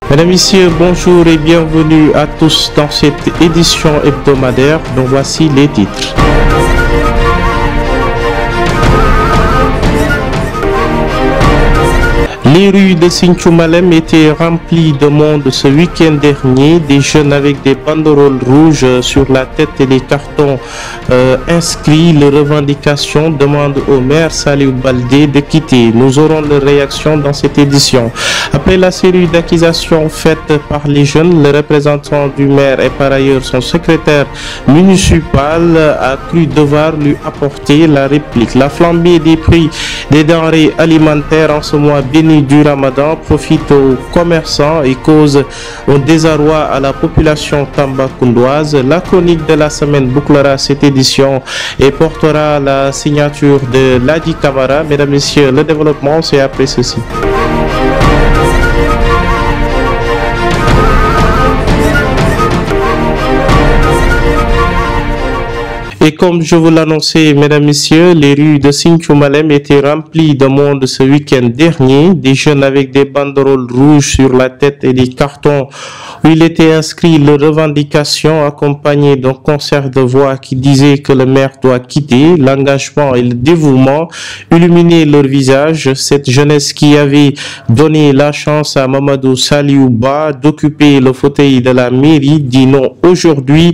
Mesdames, Messieurs, bonjour et bienvenue à tous dans cette édition hebdomadaire dont voici les titres. Les rues de Sinthiou Malem étaient remplies de monde ce week-end dernier. Des jeunes avec des banderoles rouges sur la tête et des cartons inscrits. Les revendications demandent au maire Saliou Baldé de quitter. Nous aurons leur réaction dans cette édition. Après la série d'accusations faites par les jeunes, le représentant du maire et par ailleurs son secrétaire municipal a cru devoir lui apporter la réplique. La flambée des prix des denrées alimentaires en ce mois béni du Ramadan profite aux commerçants et cause un désarroi à la population tambacoundoise. La chronique de la semaine bouclera cette édition et portera la signature de Ladi Camara. Mesdames, Messieurs, le développement, c'est après ceci. Et comme je vous l'annonçais, mesdames, messieurs, les rues de Sinthiou Malem étaient remplies de monde ce week-end dernier. Des jeunes avec des banderoles rouges sur la tête et des cartons où il était inscrit leurs revendications accompagnées d'un concert de voix qui disait que le maire doit quitter. L'engagement et le dévouement illuminaient leur visage. Cette jeunesse qui avait donné la chance à Mamadou Saliou Ba d'occuper le fauteuil de la mairie dit non aujourd'hui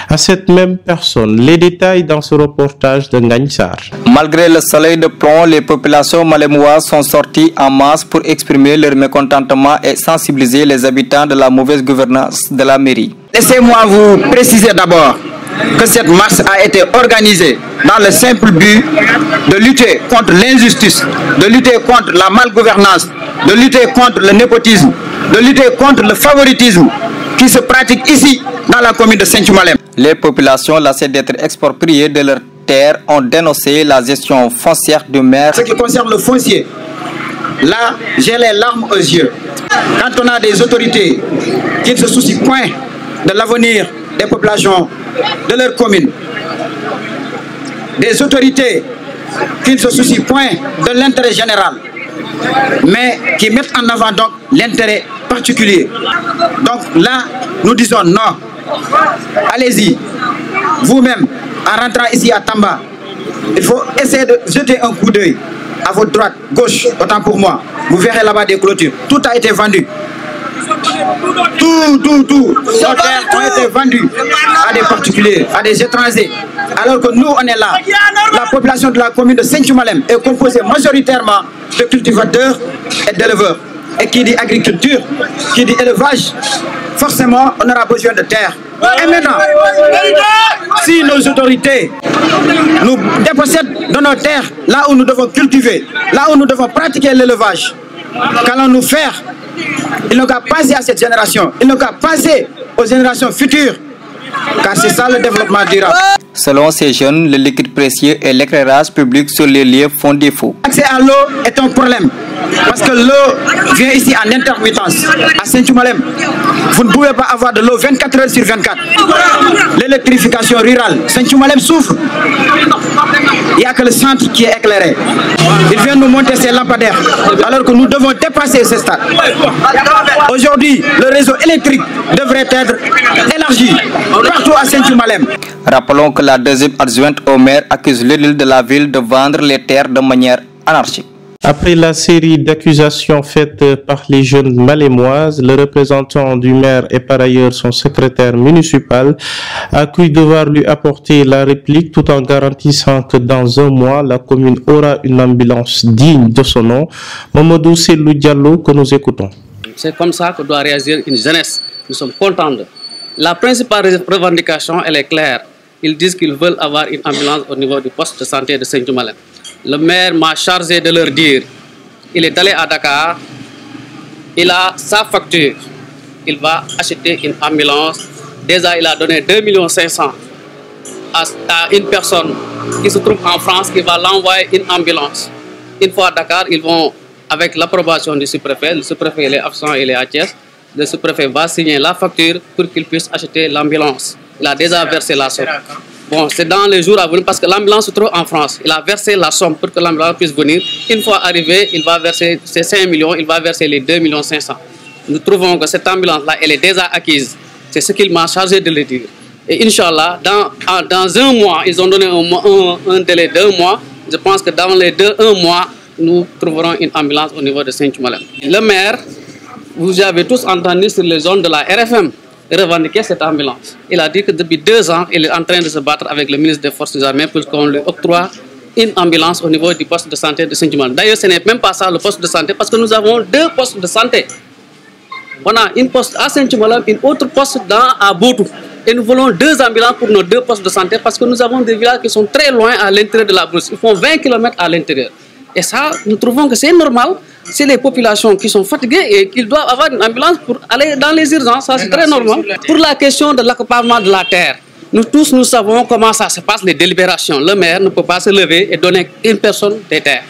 à cette même personne. Les détails dans ce reportage de Ngagne Sarr. Malgré le soleil de plomb, les populations malémoises sont sorties en masse pour exprimer leur mécontentement et sensibiliser les habitants de la mauvaise gouvernance de la mairie. Laissez-moi vous préciser d'abord que cette marche a été organisée dans le simple but de lutter contre l'injustice, de lutter contre la malgouvernance, de lutter contre le népotisme, de lutter contre le favoritisme qui se pratique ici dans la commune de Sinthiou Malem. Les populations lassées d'être expropriées de leurs terres ont dénoncé la gestion foncière du maire. Ce qui concerne le foncier, là j'ai les larmes aux yeux. Quand on a des autorités qui ne se soucient point de l'avenir des populations de leur commune, des autorités qui ne se soucient point de l'intérêt général, mais qui mettent en avant donc l'intérêt particulier. Donc là, nous disons non. Allez-y, vous-même, en rentrant ici à Tamba, il faut essayer de jeter un coup d'œil à votre droite, gauche, autant pour moi. Vous verrez là-bas des clôtures. Tout a été vendu. Tout. Nos terres ont été vendues à des particuliers, à des étrangers. Alors que nous, on est là. La population de la commune de Sinthiou Malem est composée majoritairement de cultivateurs et d'éleveurs. Et qui dit agriculture, qui dit élevage, forcément, on aura besoin de terre. Et maintenant, si nos autorités nous dépossèdent de nos terres, là où nous devons cultiver, là où nous devons pratiquer l'élevage, qu'allons-nous faire? Il n'ont qu'à penser à cette génération, il n'ont qu'à penser aux générations futures, car c'est ça le développement durable. Selon ces jeunes, le liquide précieux et l'éclairage public sur les lieux font défaut. L'accès à l'eau est un problème, parce que l'eau vient ici en intermittence. À Sinthiou Malem, vous ne pouvez pas avoir de l'eau 24 heures sur 24. L'électrification rurale, Sinthiou Malem souffre. Il n'y a que le centre qui est éclairé. Il vient nous monter ses lampadaires, alors que nous devons dépasser ce stade. Aujourd'hui, le réseau électrique devrait être élargi partout à Sinthiou Malem. Rappelons que la deuxième adjointe au maire accuse l'édile de la ville de vendre les terres de manière anarchique. Après la série d'accusations faites par les jeunes malémoises, le représentant du maire et par ailleurs son secrétaire municipal a cru devoir lui apporter la réplique tout en garantissant que dans un mois, la commune aura une ambulance digne de son nom. Mamadou Selou Diallo, que nous écoutons. C'est comme ça que doit réagir une jeunesse. Nous sommes contents. La principale revendication, elle est claire. Ils disent qu'ils veulent avoir une ambulance au niveau du poste de santé de Sinthiou Malem. Le maire m'a chargé de leur dire, il est allé à Dakar, il a sa facture, il va acheter une ambulance. Déjà, il a donné 2 500 000 à une personne qui se trouve en France qui va l'envoyer une ambulance. Une fois à Dakar, ils vont, avec l'approbation du sous-préfet, le sous-préfet il est absent, il est à Thiès, le sous-préfet va signer la facture pour qu'il puisse acheter l'ambulance. Il a déjà versé la somme. Bon, c'est dans les jours à venir parce que l'ambulance se trouve en France. Il a versé la somme pour que l'ambulance puisse venir. Une fois arrivé, il va verser ses 5 millions, il va verser les 2 500 000. nous trouvons que cette ambulance-là, elle est déjà acquise. C'est ce qu'il m'a chargé de le dire. Et Inch'Allah, dans un mois, ils ont donné un délai d'1 mois. Je pense que dans les 1 mois, nous trouverons une ambulance au niveau de Sinthiou-Malem. Le maire, vous avez tous entendu sur les zones de la RFM revendiquer cette ambulance. Il a dit que depuis 2 ans, il est en train de se battre avec le ministre des Forces armées pour qu'on lui octroie une ambulance au niveau du poste de santé de Sinthiou-Malem. D'ailleurs, ce n'est même pas ça le poste de santé parce que nous avons 2 postes de santé. On a une poste à Sinthiou-Malem, une autre poste à Boutou. Et nous voulons 2 ambulances pour nos 2 postes de santé parce que nous avons des villages qui sont très loin à l'intérieur de la brousse. Ils font 20 km à l'intérieur. Et ça, nous trouvons que c'est normal. C'est les populations qui sont fatiguées et qu'ils doivent avoir une ambulance pour aller dans les urgences. Ça, c'est très normal. Pour la question de l'accaparement de la terre, nous tous, nous savons comment ça se passe, les délibérations. Le maire ne peut pas se lever et donner une personne des terres.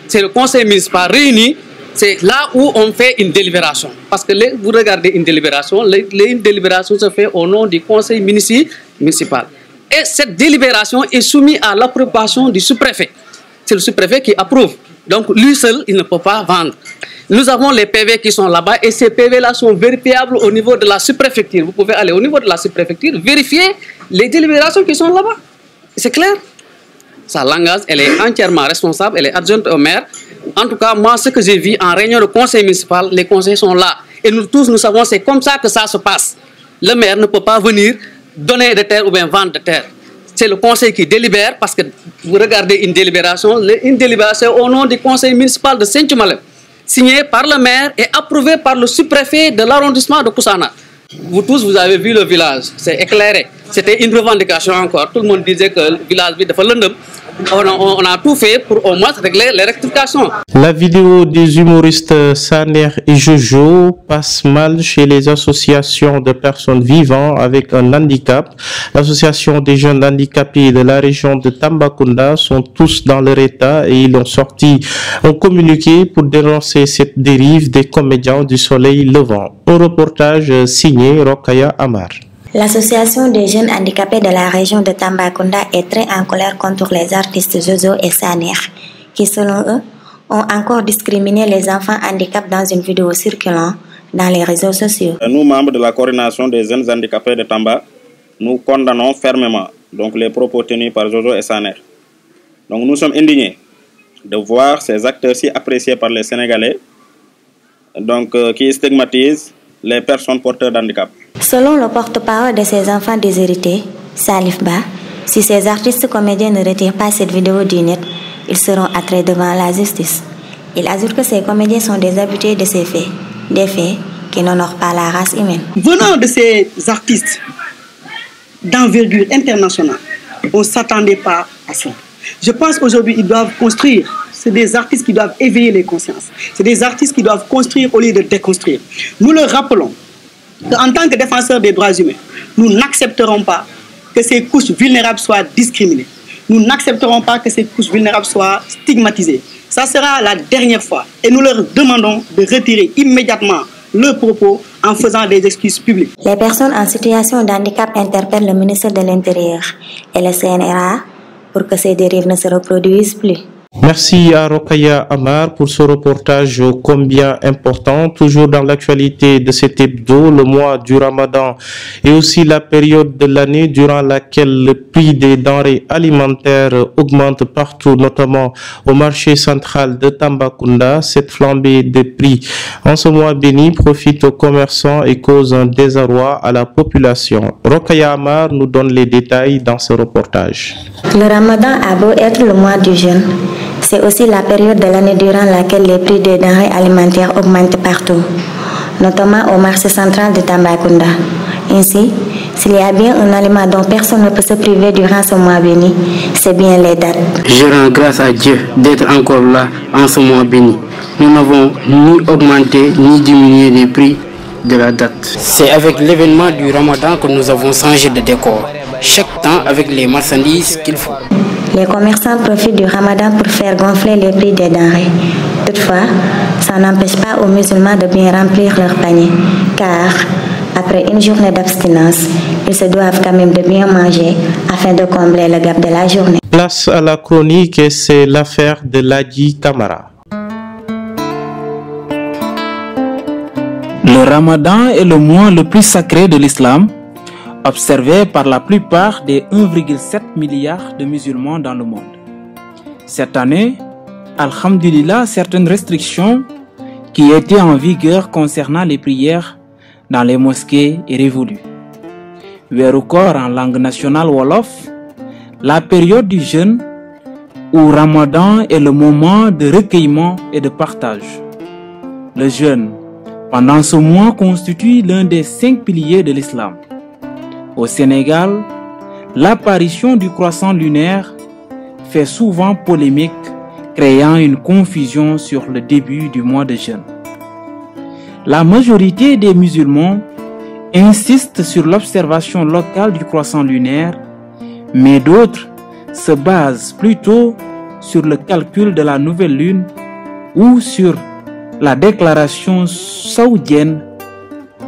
C'est le conseil municipal réuni. C'est là où on fait une délibération. Parce que vous regardez une délibération, une délibération se fait au nom du conseil municipal. Et cette délibération est soumise à l'approbation du sous-préfet. C'est le sous-préfet qui approuve. Donc lui seul, il ne peut pas vendre. Nous avons les PV qui sont là-bas et ces PV-là sont vérifiables au niveau de la sous-préfecture. Vous pouvez aller au niveau de la sous-préfecture, vérifier les délibérations qui sont là-bas. C'est clair. Sa langage, elle est entièrement responsable, elle est adjointe au maire. En tout cas, moi, ce que j'ai vu en réunion de conseil municipal, les conseils sont là. Et nous tous, nous savons, c'est comme ça que ça se passe. Le maire ne peut pas venir donner de terre ou bien vendre de terre. C'est le conseil qui délibère parce que vous regardez une délibération au nom du conseil municipal de Sinthiou-Malem, signée par le maire et approuvée par le sous-préfet de l'arrondissement de Koussanar. Vous tous, vous avez vu le village, c'est éclairé. C'était une revendication encore. Tout le monde disait que le village de Falendem, on a tout fait pour au moins régler les rectifications. La vidéo des humoristes Saner et Jojo passe mal chez les associations de personnes vivant avec un handicap. L'association des jeunes handicapés de la région de Tambacounda sont tous dans leur état et ils ont sorti un communiqué pour dénoncer cette dérive des comédiens du soleil levant. Un reportage signé Rokhaya Amar. L'association des jeunes handicapés de la région de Tambacounda est très en colère contre les artistes Jojo et Saner, qui selon eux ont encore discriminé les enfants handicapés dans une vidéo circulant dans les réseaux sociaux. Nous, membres de la coordination des jeunes handicapés de Tamba, nous condamnons fermement donc, les propos tenus par Jojo et Saner. Donc nous sommes indignés de voir ces acteurs si appréciés par les Sénégalais donc, qui stigmatisent les personnes porteurs d'handicap. Selon le porte-parole de ces enfants déshérités, Salif Ba, si ces artistes comédiens ne retirent pas cette vidéo du net, ils seront attraits devant la justice. Il ajoute que ces comédiens sont des habitués de ces faits, des faits qui n'honorent pas la race humaine. Venant de ces artistes d'envergure internationale, on ne s'attendait pas à ça. Je pense qu'aujourd'hui, ils doivent construire. C'est des artistes qui doivent éveiller les consciences. C'est des artistes qui doivent construire au lieu de déconstruire. Nous leur rappelons qu'en tant que défenseurs des droits humains, nous n'accepterons pas que ces couches vulnérables soient discriminées. Nous n'accepterons pas que ces couches vulnérables soient stigmatisées. Ça sera la dernière fois. Et nous leur demandons de retirer immédiatement leurs propos en faisant des excuses publiques. Les personnes en situation de handicap interpellent le ministère de l'Intérieur et le CNRA pour que ces dérives ne se reproduisent plus. Merci à Rokhaya Amar pour ce reportage combien important. Toujours dans l'actualité de cet hebdo, le mois du Ramadan et aussi la période de l'année durant laquelle le prix des denrées alimentaires augmente partout, notamment au marché central de Tambacounda. Cette flambée de prix en ce mois béni profite aux commerçants et cause un désarroi à la population. Rokhaya Amar nous donne les détails dans ce reportage. Le Ramadan a beau être le mois du jeûne, c'est aussi la période de l'année durant laquelle les prix des denrées alimentaires augmentent partout, notamment au marché central de Tambacounda. Ainsi, s'il y a bien un aliment dont personne ne peut se priver durant ce mois béni, c'est bien les dattes. Je rends grâce à Dieu d'être encore là en ce mois béni. Nous n'avons ni augmenté ni diminué les prix de la date. C'est avec l'événement du Ramadan que nous avons changé de décor, chaque temps avec les marchandises qu'il faut. Les commerçants profitent du Ramadan pour faire gonfler les prix des denrées. Toutefois, ça n'empêche pas aux musulmans de bien remplir leur panier, car après une journée d'abstinence, ils se doivent quand même de bien manger afin de combler le gap de la journée. Place à la chronique et c'est l'affaire de Ladji Camara. Le Ramadan est le mois le plus sacré de l'islam, observé par la plupart des 1,7 milliard de musulmans dans le monde. Cette année, alhamdulillah, certaines restrictions qui étaient en vigueur concernant les prières dans les mosquées est révolue. Weeru Koor en langue nationale Wolof, la période du jeûne où Ramadan est le moment de recueillement et de partage. Le jeûne, pendant ce mois, constitue l'un des 5 piliers de l'islam. Au Sénégal, l'apparition du croissant lunaire fait souvent polémique, créant une confusion sur le début du mois de jeûne. La majorité des musulmans insistent sur l'observation locale du croissant lunaire, mais d'autres se basent plutôt sur le calcul de la nouvelle lune ou sur la déclaration saoudienne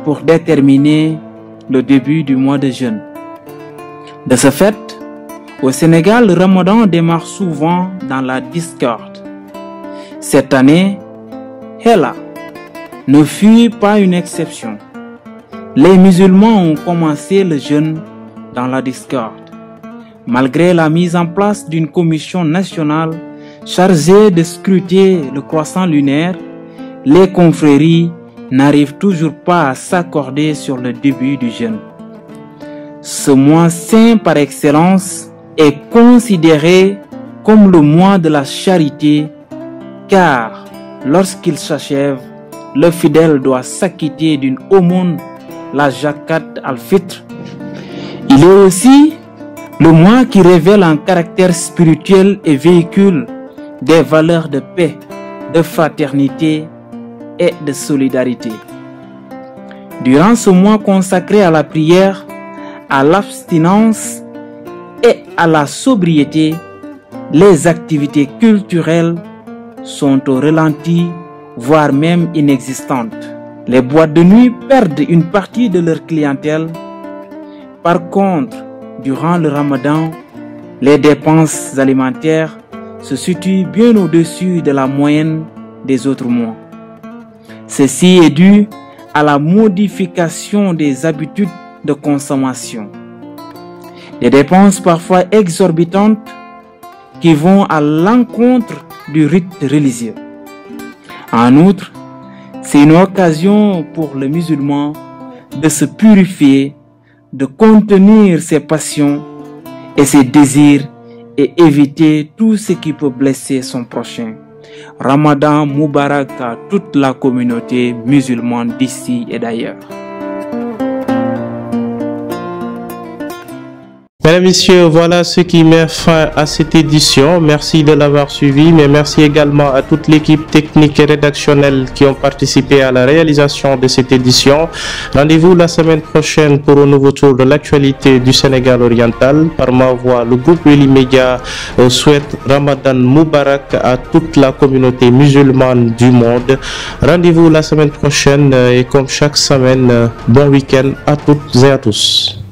pour déterminer le début du mois de jeûne. De ce fait, au Sénégal, le Ramadan démarre souvent dans la discorde. Cette année, Hela ne fut pas une exception. Les musulmans ont commencé le jeûne dans la discorde. Malgré la mise en place d'une commission nationale chargée de scruter le croissant lunaire, les confréries n'arrivent toujours pas à s'accorder sur le début du jeûne. Ce mois saint par excellence est considéré comme le mois de la charité, car lorsqu'il s'achève, le fidèle doit s'acquitter d'une aumône, la zakat al-fitr. Il est aussi le mois qui révèle un caractère spirituel et véhicule des valeurs de paix, de fraternité et de solidarité. Durant ce mois consacré à la prière, à l'abstinence et à la sobriété, les activités culturelles sont au ralenti, voire même inexistantes. Les boîtes de nuit perdent une partie de leur clientèle. Par contre, durant le Ramadan, les dépenses alimentaires se situent bien au-dessus de la moyenne des autres mois. Ceci est dû à la modification des habitudes de consommation. Des dépenses parfois exorbitantes qui vont à l'encontre du rite religieux. En outre, c'est une occasion pour le musulman de se purifier, de contenir ses passions et ses désirs et éviter tout ce qui peut blesser son prochain. Ramadan Moubarak à toute la communauté musulmane d'ici et d'ailleurs. Mesdames et messieurs, voilà ce qui met fin à cette édition. Merci de l'avoir suivi, mais merci également à toute l'équipe technique et rédactionnelle qui ont participé à la réalisation de cette édition. Rendez-vous la semaine prochaine pour un nouveau tour de l'actualité du Sénégal oriental. Par ma voix, le groupe Weli Media souhaite Ramadan Moubarak à toute la communauté musulmane du monde. Rendez-vous la semaine prochaine et comme chaque semaine, bon week-end à toutes et à tous.